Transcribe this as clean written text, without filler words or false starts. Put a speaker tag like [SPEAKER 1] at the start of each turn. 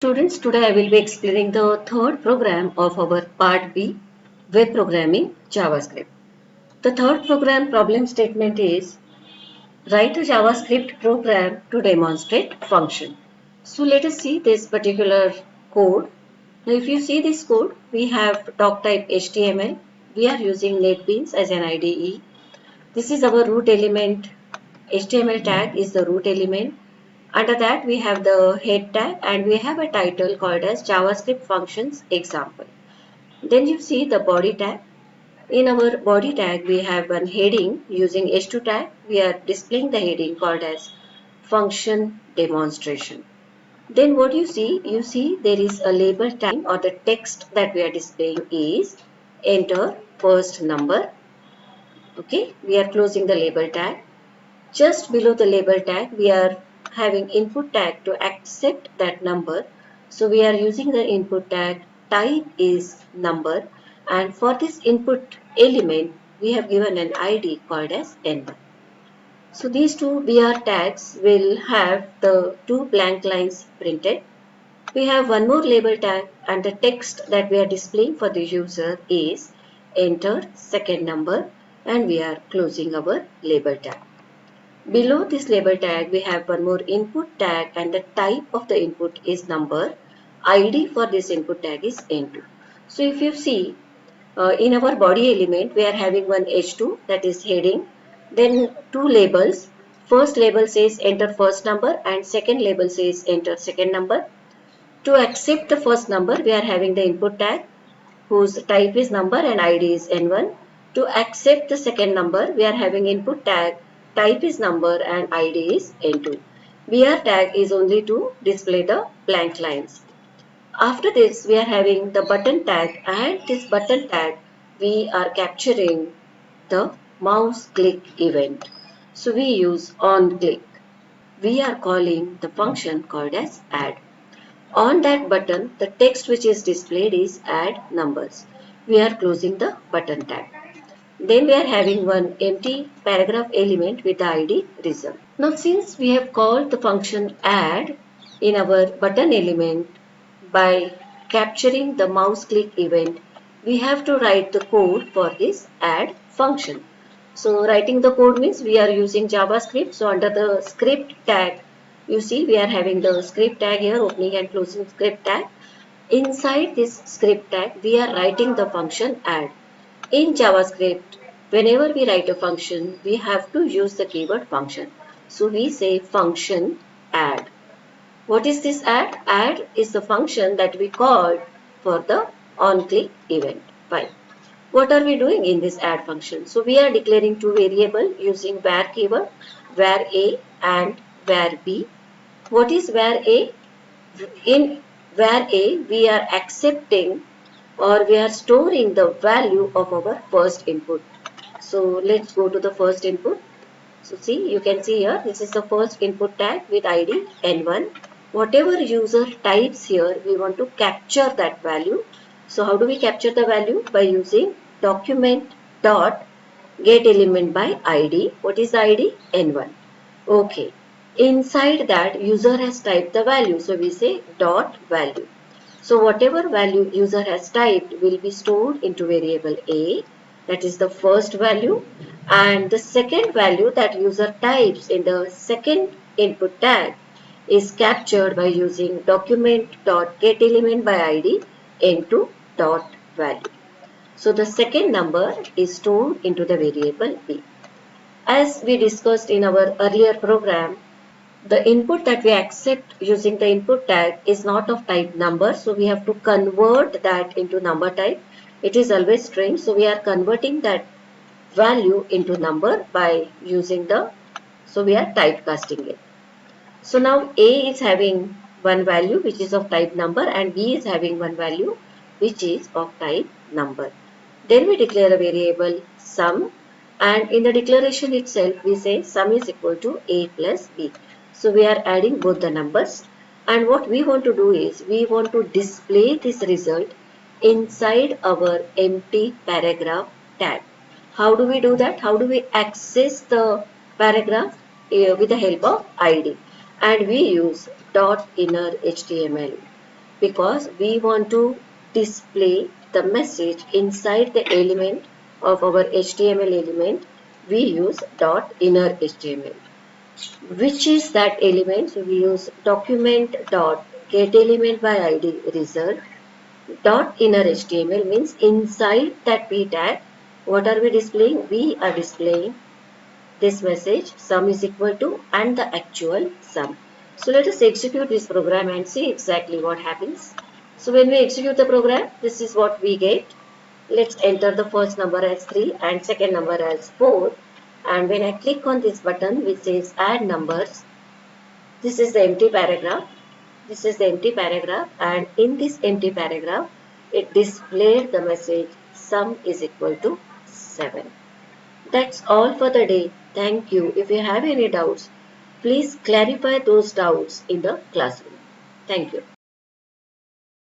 [SPEAKER 1] Students, today I will be explaining the third program of our part B, Web Programming JavaScript. The third program problem statement is write a JavaScript program to demonstrate function. So let us see this particular code. Now if you see this code, we have doc type HTML. We are using NetBeans as an IDE. This is our root element. HTML tag is the root element. Under that we have the head tag and we have a title called as JavaScript functions example. Then you see the body tag. In our body tag we have one heading using h2 tag. We are displaying the heading called as function demonstration. Then what you see there is a label tag or the text that we are displaying is enter first number. Okay, we are closing the label tag. Just below the label tag, we are having input tag to accept that number. So we are using the input tag type is number, and for this input element, we have given an ID called as n1. So these two BR tags will have the two blank lines printed. We have one more label tag and the text that we are displaying for the user is enter second number, and we are closing our label tag. Below this label tag, we have one more input tag and the type of the input is number. ID for this input tag is N2. So if you see in our body element, we are having one H2 that is heading. Then two labels. First label says enter first number and second label says enter second number. To accept the first number, we are having the input tag whose type is number and ID is N1. To accept the second number, we are having input tag, type is number and ID is N2. BR tag is only to display the blank lines. After this, we are having the button tag, and this button tag, we are capturing the mouse click event. So we use on click. We are calling the function called as add. On that button, the text which is displayed is add numbers. We are closing the button tag. Then we are having one empty paragraph element with the ID result. Now since we have called the function add in our button element by capturing the mouse click event, we have to write the code for this add function. So writing the code means we are using JavaScript. So under the script tag, you see we are having the script tag here, opening and closing script tag. Inside this script tag, we are writing the function add. In JavaScript, whenever we write a function, we have to use the keyword function. So we say function add. What is this add? Add is the function that we called for the on-click event. Fine. What are we doing in this add function? So we are declaring two variables using var keyword, var a and var b. What is var a? In var a, we are accepting or we are storing the value of our first input. So let's go to the first input. So see, you can see here, this is the first input tag with ID N1. Whatever user types here, we want to capture that value. So how do we capture the value? By using document dot get element by ID. What is the ID? N1. Okay. Inside that, user has typed the value. So we say dot value. So whatever value user has typed will be stored into variable A, that is the first value, and the second value that user types in the second input tag is captured by using document.getElementById by ID into dot value. So the second number is stored into the variable B. As we discussed in our earlier program, the input that we accept using the input tag is not of type number, so we have to convert that into number type. It is always string, so we are converting that value into number by using so we are typecasting it. So now A is having one value which is of type number and B is having one value which is of type number. Then we declare a variable sum, and in the declaration itself we say sum is equal to A plus B. So we are adding both the numbers, and what we want to do is we want to display this result inside our empty paragraph tag. How do we do that? How do we access the paragraph? With the help of ID, and we use dot inner HTML. because we want to display the message inside the element of our HTML element. We use dot inner HTML. Which is that element? So we use document dot get element by ID result dot inner HTML means inside that p tag. What are we displaying? We are displaying this message sum is equal to and the actual sum. So let us execute this program and see exactly what happens. So when we execute the program, this is what we get. Let's enter the first number as 3 and second number as 4. And when I click on this button which says add numbers, this is the empty paragraph. This is the empty paragraph, and in this empty paragraph, it displayed the message sum is equal to 7. That's all for the day. Thank you. If you have any doubts, please clarify those doubts in the classroom. Thank you.